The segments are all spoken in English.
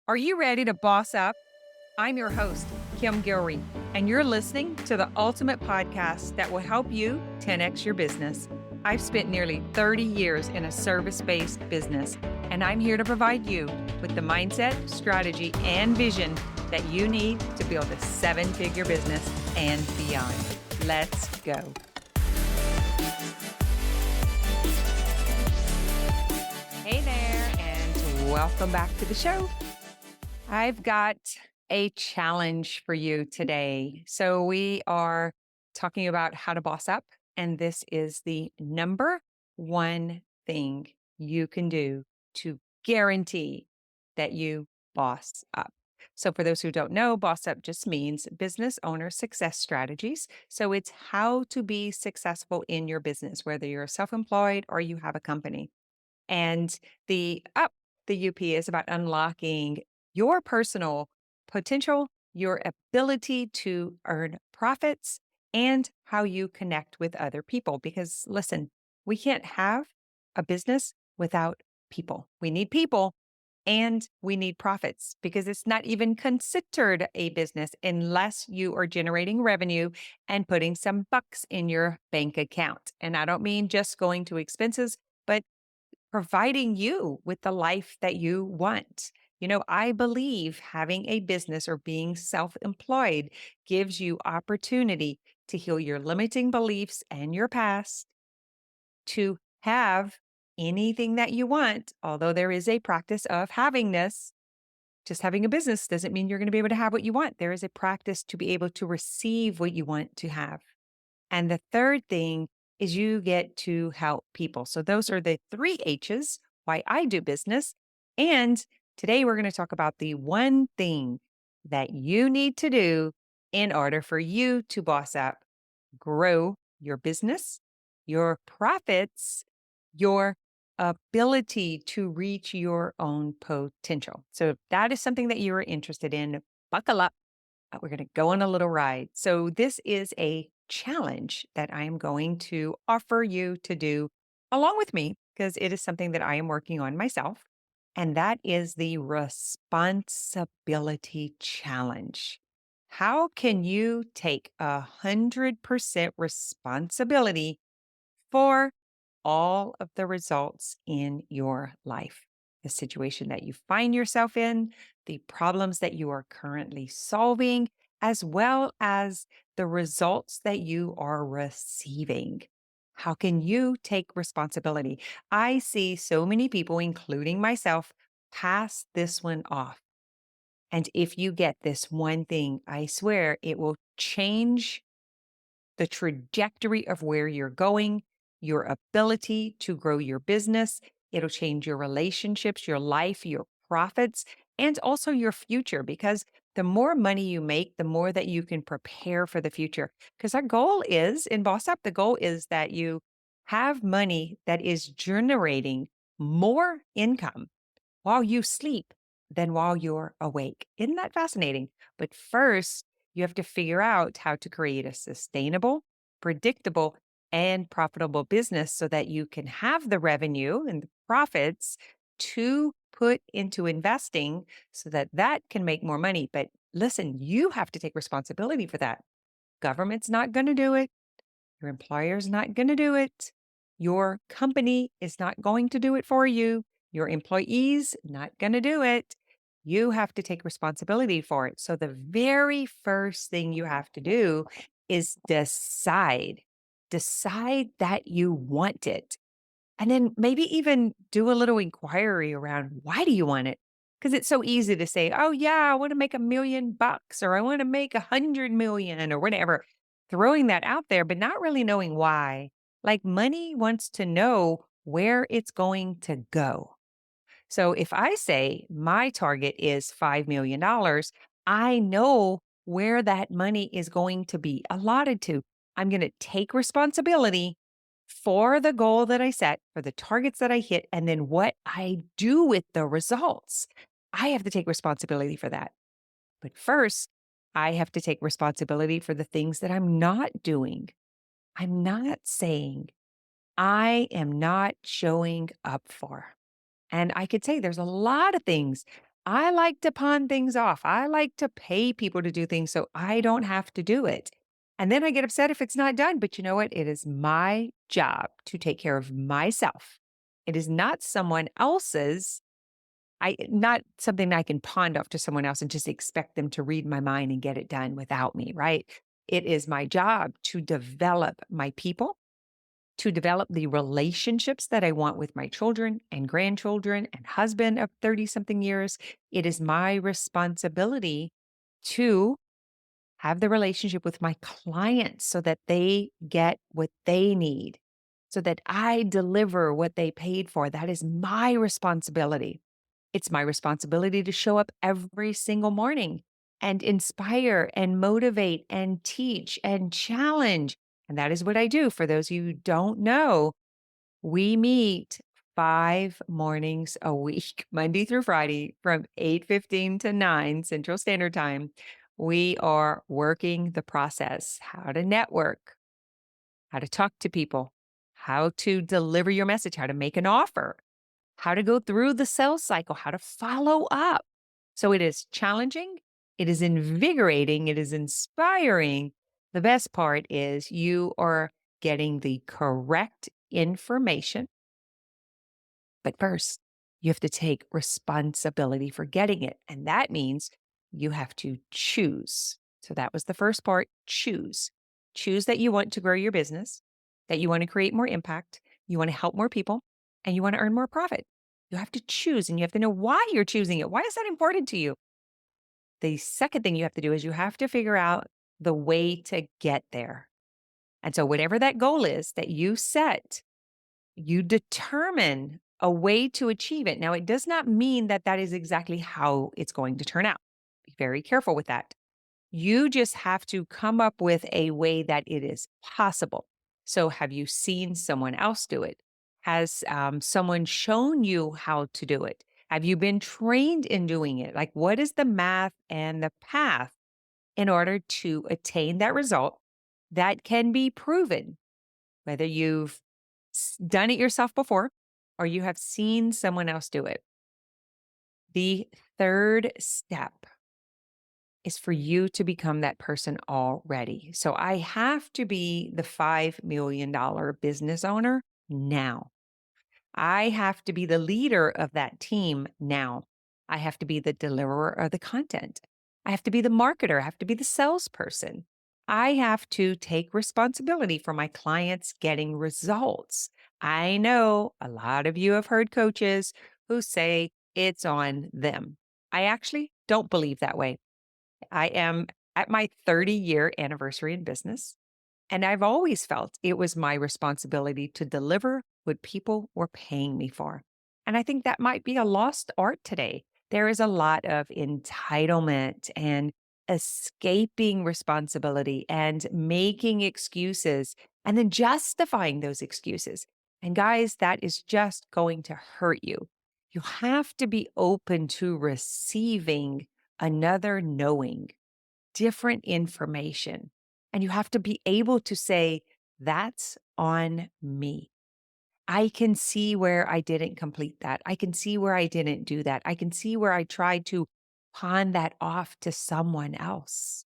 Are you ready to boss up? I'm your host, Kim Guillory, and you're listening to the ultimate podcast that will help you 10x your business. I've spent nearly 30 years in a service-based business, and I'm here to provide you with the mindset, strategy, and vision that you need to build a seven-figure business and beyond. Let's go. Hey there, and welcome back to the show. I've got a challenge for you today. So, we are talking about how to boss up, and this is the number one thing you can do to guarantee that you boss up. So, for those who don't know, boss up just means business owner success strategies. So, it's how to be successful in your business, whether you're self employed or you have a company. And the up, the UP is about unlocking your personal potential, your ability to earn profits, and how you connect with other people. Because listen, we can't have a business without people. We need people and we need profits because it's not even considered a business unless you are generating revenue and putting some bucks in your bank account. And I don't mean just going to expenses, but providing you with the life that you want. I believe having a business or being self employed gives you opportunity to heal your limiting beliefs and your past, to have anything that you want, although there is a practice of having this. Just having a business doesn't mean you're going to be able to have what you want. There is a practice to be able to receive what you want to have. And the third thing is you get to help people. So those are the three H's, why I do business. And today we're going to talk about the one thing that you need to do in order for you to boss up, grow your business, your profits, your ability to reach your own potential. So if that is something that you are interested in, buckle up. We're going to go on a little ride. So, this is a challenge that I am going to offer you to do along with me because it is something that I am working on myself. And that is the responsibility challenge. How can you take 100% responsibility for all of the results in your life? The situation that you find yourself in, the problems that you are currently solving, as well as the results that you are receiving. How can you take responsibility? I see so many people, including myself, pass this one off. And if you get this one thing, I swear it will change the trajectory of where you're going, your ability to grow your business. It'll change your relationships, your life, your profits, and also your future. Because the more money you make, the more that you can prepare for the future. Because our goal is in Boss Up, the goal is that you have money that is generating more income while you sleep than while you're awake. Isn't that fascinating? But first, you have to figure out how to create a sustainable, predictable, and profitable business so that you can have the revenue and the profits to put into investing so that that can make more money. But listen, you have to take responsibility for that. Government's not going to do it. Your employer's not going to do it. Your company is not going to do it for you. Your employees not going to do it. You have to take responsibility for it. So the very first thing you have to do is decide. Decide that you want it. And then maybe even do a little inquiry around why do you want it? Because it's so easy to say, oh, yeah, I want to make $1 million or I want to make 100 million or whatever. Throwing that out there, but not really knowing why. Like money wants to know where it's going to go. So if I say my target is $5 million, I know where that money is going to be allotted to. I'm going to take responsibility for the goal that I set, for the targets that I hit, and then what I do with the results. I have to take responsibility for that. But first, I have to take responsibility for the things that I'm not doing. I'm not saying, I am not showing up for. And I could say there's a lot of things I like to pawn things off. I like to pay people to do things so I don't have to do it. And then I get upset if it's not done. But you know what? It is my job to take care of myself. It is not someone else's. Not something I can pawn off to someone else and just expect them to read my mind and get it done without me, right? It is my job to develop my people, to develop the relationships that I want with my children and grandchildren and husband of 30 something years. It is my responsibility to have the relationship with my clients so that they get what they need, so that I deliver what they paid for. That is my responsibility. It's my responsibility to show up every single morning and inspire and motivate and teach and challenge. And that is what I do. For those of you who don't know, we meet 5 mornings a week, Monday through Friday from 8:15 to 9 Central Standard Time. We are working the process, how to network, how to talk to people, how to deliver your message, how to make an offer, how to go through the sales cycle, how to follow up. So it is challenging, it is invigorating, it is inspiring. The best part is you are getting the correct information. But first, you have to take responsibility for getting it. And that means you have to choose. So that was the first part, choose. Choose that you want to grow your business, that you want to create more impact, you want to help more people, and you want to earn more profit. You have to choose and you have to know why you're choosing it. Why is that important to you? The second thing you have to do is you have to figure out the way to get there. And so, whatever that goal is that you set, you determine a way to achieve it. Now, it does not mean that that is exactly how it's going to turn out. Be very careful with that. You just have to come up with a way that it is possible. So, have you seen someone else do it? Has someone shown you how to do it? Have you been trained in doing it? Like, what is the math and the path in order to attain that result that can be proven? Whether you've done it yourself before or you have seen someone else do it. The third step is for you to become that person already. So I have to be the $5 million business owner now. I have to be the leader of that team now. I have to be the deliverer of the content. I have to be the marketer. I have to be the salesperson. I have to take responsibility for my clients getting results. I know a lot of you have heard coaches who say it's on them. I actually don't believe that way. I am at my 30-year anniversary in business. And I've always felt it was my responsibility to deliver what people were paying me for. And I think that might be a lost art today. There is a lot of entitlement and escaping responsibility and making excuses and then justifying those excuses. And guys, that is just going to hurt you. You have to be open to receiving another knowing different information. And you have to be able to say, that's on me. I can see where I didn't complete that. I can see where I didn't do that. I can see where I tried to pawn that off to someone else.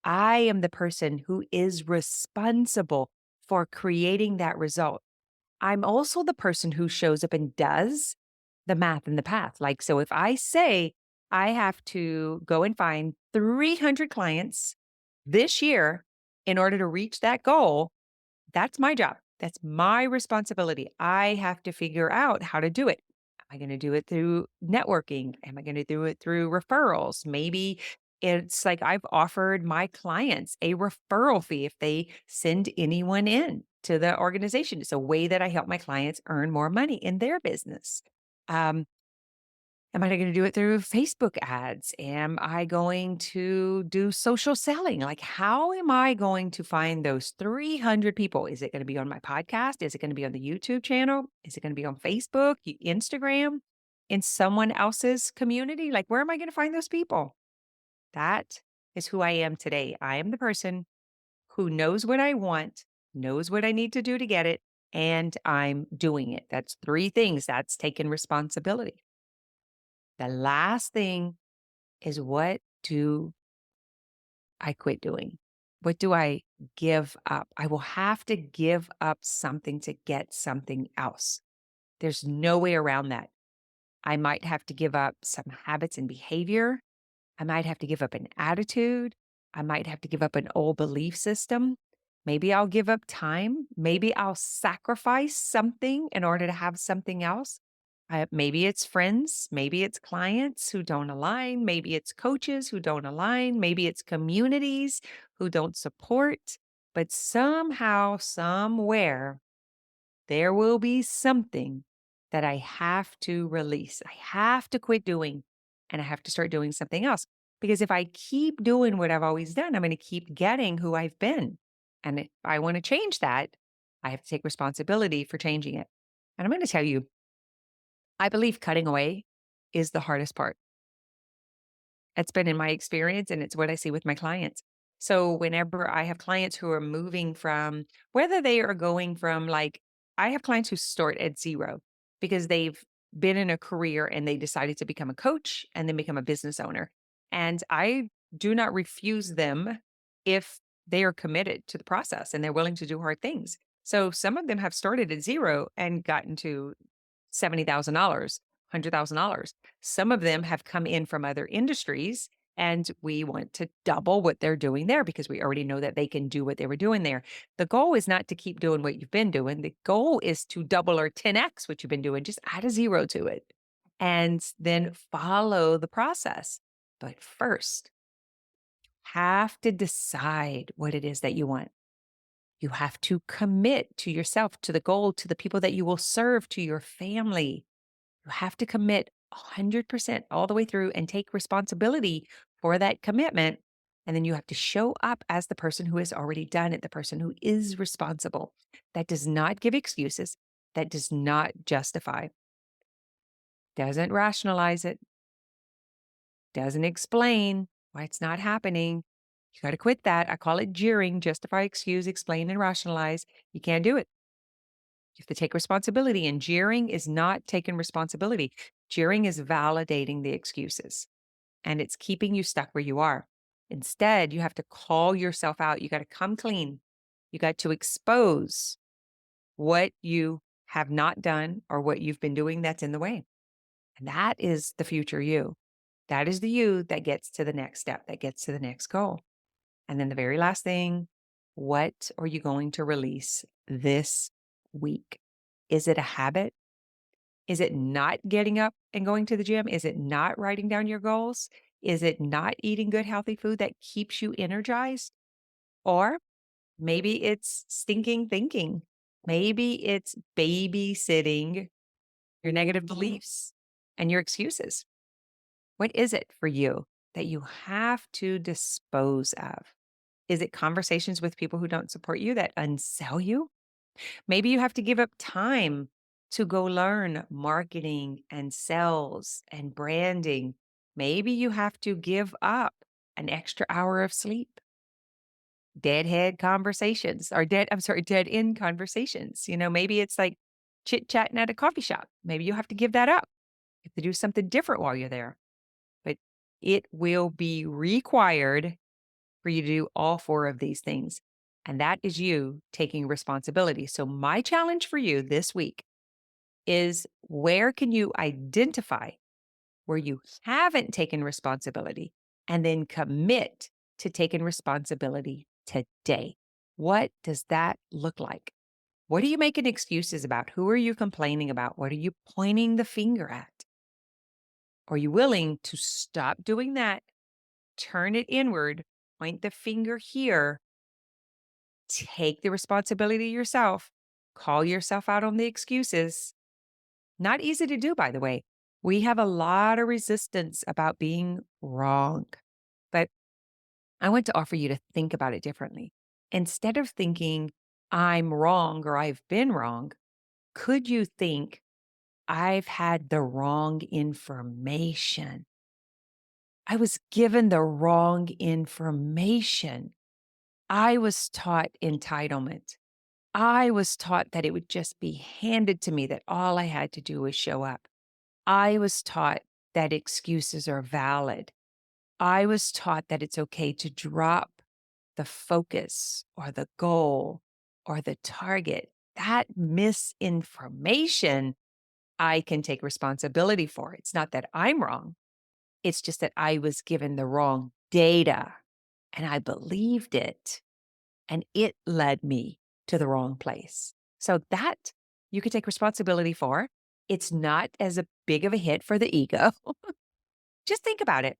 I am the person who is responsible for creating that result. I'm also the person who shows up and does the math and the path. Like, so if I say I have to go and find 300 clients this year in order to reach that goal, that's my job. That's my responsibility. I have to figure out how to do it. Am I going to do it through networking? Am I going to do it through referrals? Maybe it's like I've offered my clients a referral fee if they send anyone in to the organization. It's a way that I help my clients earn more money in their business. Um, Am I going to do it through Facebook ads? Am I going to do social selling? Like, how am I going to find those 300 people? Is it going to be on my podcast? Is it going to be on the YouTube channel? Is it going to be on Facebook, Instagram, in someone else's community? Like, where am I going to find those people? That is who I am today. I am the person who knows what I want, knows what I need to do to get it, and I'm doing it. That's three things. That's taking responsibility. The last thing is, what do I quit doing? What do I give up? I will have to give up something to get something else. There's no way around that. I might have to give up some habits and behavior. I might have to give up an attitude. I might have to give up an old belief system. Maybe I'll give up time. Maybe I'll sacrifice something in order to have something else. Maybe it's friends. Maybe it's clients who don't align. Maybe it's coaches who don't align. Maybe it's communities who don't support. But somehow, somewhere, there will be something that I have to release. I have to quit doing, and I have to start doing something else. Because if I keep doing what I've always done, I'm going to keep getting who I've been. And if I want to change that, I have to take responsibility for changing it. And I'm going to tell you, I believe cutting away is the hardest part. It's been in my experience, and it's what I see with my clients. So whenever I have clients who are moving from, whether they are going from, like, I have clients who start at 0 because they've been in a career and they decided to become a coach and then become a business owner. And I do not refuse them if they are committed to the process and they're willing to do hard things. So some of them have started at 0 and gotten to $70,000, $100,000. Some of them have come in from other industries, and we want to double what they're doing there because we already know that they can do what they were doing there. The goal is not to keep doing what you've been doing. The goal is to double or 10x what you've been doing. Just add a 0 to it and then follow the process. But first, have to decide what it is that you want. You have to commit to yourself, to the goal, to the people that you will serve, to your family. You have to commit 100% all the way through and take responsibility for that commitment. And then you have to show up as the person who has already done it, the person who is responsible. That does not give excuses. That does not justify, doesn't rationalize it, doesn't explain why it's not happening. You got to quit that. I call it jeering, justify, excuse, explain, and rationalize. You can't do it. You have to take responsibility, and jeering is not taking responsibility. Jeering is validating the excuses, and it's keeping you stuck where you are. Instead, you have to call yourself out. You got to come clean. You got to expose what you have not done or what you've been doing that's in the way. And that is the future you. That is the you that gets to the next step, that gets to the next goal. And then the very last thing, what are you going to release this week? Is it a habit? Is it not getting up and going to the gym? Is it not writing down your goals? Is it not eating good, healthy food that keeps you energized? Or maybe it's stinking thinking. Maybe it's babysitting your negative beliefs and your excuses. What is it for you that you have to dispose of? Is it conversations with people who don't support you that unsell you? Maybe you have to give up time to go learn marketing and sales and branding. Maybe you have to give up an extra hour of sleep. Deadhead conversations or dead end conversations. Maybe it's like chit chatting at a coffee shop. Maybe you have to give that up. You have to do something different while you're there. But it will be required for you to do all 4 of these things. And that is you taking responsibility. So my challenge for you this week is, where can you identify where you haven't taken responsibility and then commit to taking responsibility today? What does that look like? What are you making excuses about? Who are you complaining about? What are you pointing the finger at? Are you willing to stop doing that, turn it inward, point the finger here, take the responsibility yourself, call yourself out on the excuses? Not easy to do, by the way. We have a lot of resistance about being wrong. But I want to offer you to think about it differently. Instead of thinking, I'm wrong or I've been wrong, could you think, I've had the wrong information? I was given the wrong information. I was taught entitlement. I was taught that it would just be handed to me, that all I had to do was show up. I was taught that excuses are valid. I was taught that it's okay to drop the focus or the goal or the target. That misinformation, I can take responsibility for. It's not that I'm wrong. It's just that I was given the wrong data and I believed it, and it led me to the wrong place. So that you could take responsibility for. It's not as a big of a hit for the ego. Just think about it.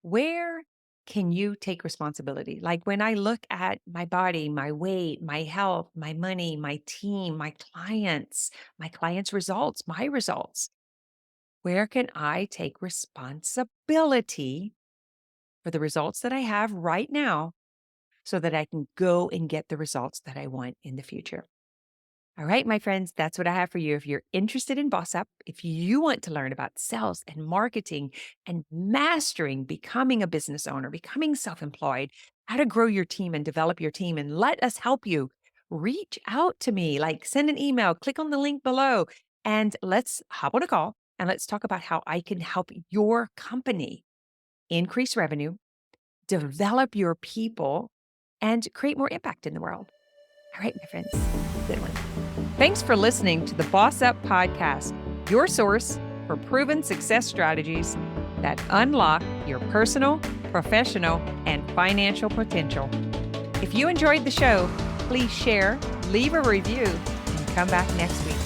Where can you take responsibility? Like when I look at my body, my weight, my health, my money, my team, my clients' results, my results, where can I take responsibility for the results that I have right now so that I can go and get the results that I want in the future? All right, my friends, that's what I have for you. If you're interested in Boss Up, if you want to learn about sales and marketing and mastering becoming a business owner, becoming self employed, how to grow your team and develop your team, and let us help you, reach out to me. Like send an email, click on the link below, and let's hop on a call and let's talk about how I can help your company increase revenue, develop your people, and create more impact in the world. All right, my friends, good one. Thanks for listening to the Boss Up Podcast, your source for proven success strategies that unlock your personal, professional, and financial potential. If you enjoyed the show, please share, leave a review, and come back next week.